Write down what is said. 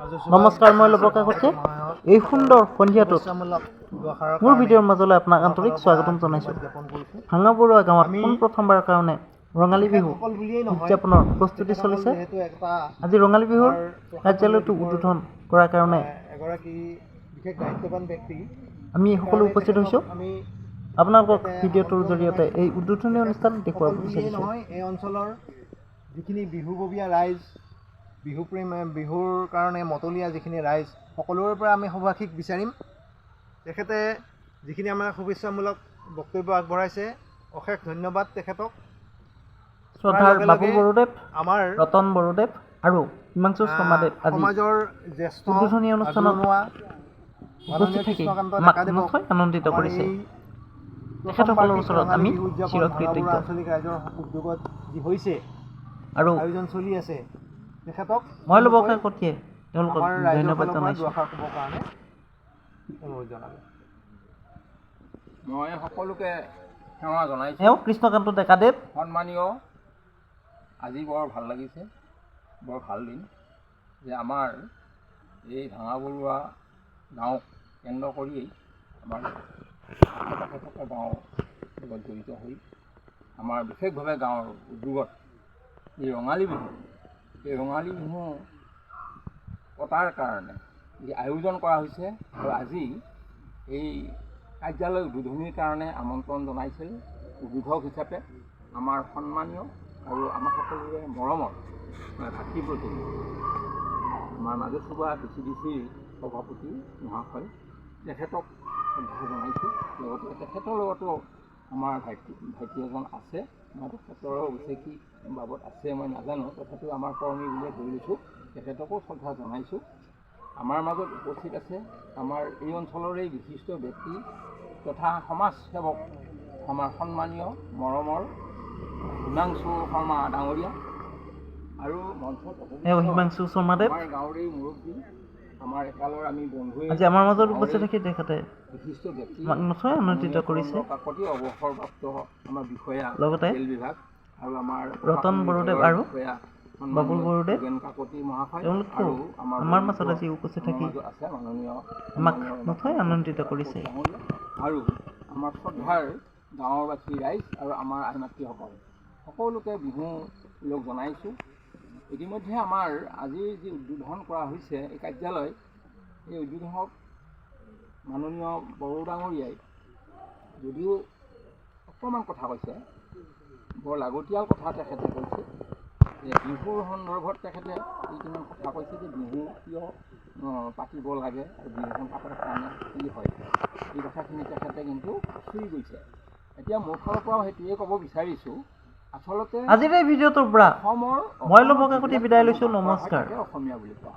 নমস্কাৰ, মই লবকা কৈছে। এই সুন্দৰ সন্ধিয়াটোত মোৰ ভিডিঅ'ৰ মাজলৈ আপোনাক আন্তৰিক স্বাগতম জনাইছোঁ। ভাঙাবৰুৱা গাঁৱত পোনপ্ৰথমবাৰৰ কাৰণে ৰঙালী বিহু উদযাপনৰ প্ৰস্তুতি চলিছে। আজি ৰঙালী বিহুৰ কাৰ্যালয়টো উদ্বোধন কৰাৰ কাৰণে আমি সকলো উপস্থিত হৈছোঁ। আপোনালোকক ভিডিঅ'টোৰ জৰিয়তে এই উদ্বোধনী অনুষ্ঠান দেখুৱাব বিচাৰিছোঁ। এই অঞ্চলৰ যিখিনি বিহুববীয়া ৰাইজ, বিহুৰ কাৰণে মতলীয়া যিখিনি ৰাইজ, সকলোৰে পৰা আমি সৌভাষিক বিচাৰিম। তেখেতে যিখিনি আমাৰ শুভেচ্ছামূলক বক্তব্য আগবঢ়াইছে, অশেষ ধন্যবাদ তেখেতক। শ্ৰদ্ধাৰ বাবুল বড়োদেৱ, আমাৰ ৰতন বড়োদেৱ আৰু হিমাংশু শৰ্মাদেৱ আজি সমাজৰ জ্যেষ্ঠ উদ্বোধনী অনুষ্ঠানত উপস্থিত থাকি আমাক নথৈ আনন্দিত কৰিছে। তেখেতসকলৰ ওচৰত আমি চিৰকৃতজ্ঞ। আঞ্চলিক ৰাইজৰ উদ্যোগত যি হৈছে আৰু আয়োজন চলি আছে, তেখেতক মই লবকা কঠিয়ে তেওঁলোকক ধন্যবাদ জনাইছোঁ। মই সকলোকে সেৱা জনাইছোঁ। এওঁ কৃষ্ণকান্ত ডেকাদেৱ। সন্মানীয়, আজি বৰ ভাল লাগিছে, বৰ ভাল দিন যে আমাৰ এই ভাঙাবৰুৱা গাঁৱক কেন্দ্ৰ কৰিয়েই আমাৰ আশে পাশে থকা গাঁৱৰ লগত জড়িত হৈ আমাৰ বিশেষভাৱে গাঁৱৰ উদ্যোগত এই ৰঙালী বিহু পতাৰ কাৰণে যি আয়োজন কৰা হৈছে, আৰু আজি এই কাৰ্যালয় উদ্বোধনীৰ কাৰণে আমন্ত্ৰণ জনাইছিল উদ্বোধক হিচাপে আমাৰ সন্মানীয় আৰু আমাৰ সকলোৰে মৰমৰ ভাতৃপ্ৰতি আমাৰ মাজুচুবা PCDCৰ সভাপতি মহাশয়, তেখেতক শ্ৰদ্ধা জনাইছোঁ। লগতে তেখেতৰ লগতো আমাৰ ভাইটি এজন আছে। মই তেখেতৰ অৱশ্যে কি বাবদ আছে মই নাজানো, তথাপিও আমাৰ কৰ্মী বুলিয়ে ধৰি লৈছোঁ। তেখেতকো শ্ৰদ্ধা জনাইছোঁ। আমাৰ মাজত উপস্থিত আছে আমাৰ এই অঞ্চলৰে বিশিষ্ট ব্যক্তি তথা সমাজ সেৱক, আমাৰ সন্মানীয় মৰমৰ হিমাংশু শৰ্মা ডাঙৰীয়া, আৰু মঞ্চত হিমাংশু শৰ্মাদেৱ, আমাৰ গাঁৱৰেই মুৰব্বী, আমাৰ একালৰ আমি বন্ধু, আজি আমাৰ মাজত উপস্থিত থাকি তেখেতে বিশিষ্ট ব্যক্তি নথৈ আনন্দিত কৰিছে। কাকতি অৱসৰপ্ৰাপ্ত আমাৰ বিষয়া, লগতে ৰেল বিভাগ, আৰু আমাৰ ৰতন বড়োদেৱ আৰু বাবুল বড়োদেৱ, কাকতি মহাশয়, তেওঁলোকো আৰু আমাৰ মাজত আজি উপস্থিত থাকি আছে মাননীয় আমাক নথৈ আনন্দিত কৰিছে। আৰু আমাৰ শ্ৰদ্ধাৰ গাঁৱৰবাসী ৰাইজ আৰু আমাৰ আই মাতৃসকল সকলোকে বিহু লোক জনাইছোঁ। ইতিমধ্যে আমাৰ আজি যি উদ্বোধন কৰা হৈছে এই কাৰ্যালয়, এই উদ্বোধনক মাননীয় বড়ো ডাঙৰীয়াই যদিও অকণমান কথা কৈছে, বৰ লাগতিয়াল কথা তেখেতে কৈছে যে বিহুৰ সন্দৰ্ভত তেখেতে এইকেইটামান কথা কৈছে যে বিহু কিয় পাতিব লাগে আৰু বিহুখন পাতাৰ কাৰণে কি হয়, এই কথাখিনি তেখেতে কিন্তু চুই গৈছে। এতিয়া মোৰ ফালৰ পৰাও সেইটোৱে ক'ব বিচাৰিছোঁ, আচলতে আজিৰ এই ভিডিঅ'টোৰ পৰা অসমৰ মই লবকা কঠি বিদায় লৈছোঁ। নমস্কাৰ। অসমীয়া বুলি কোৱা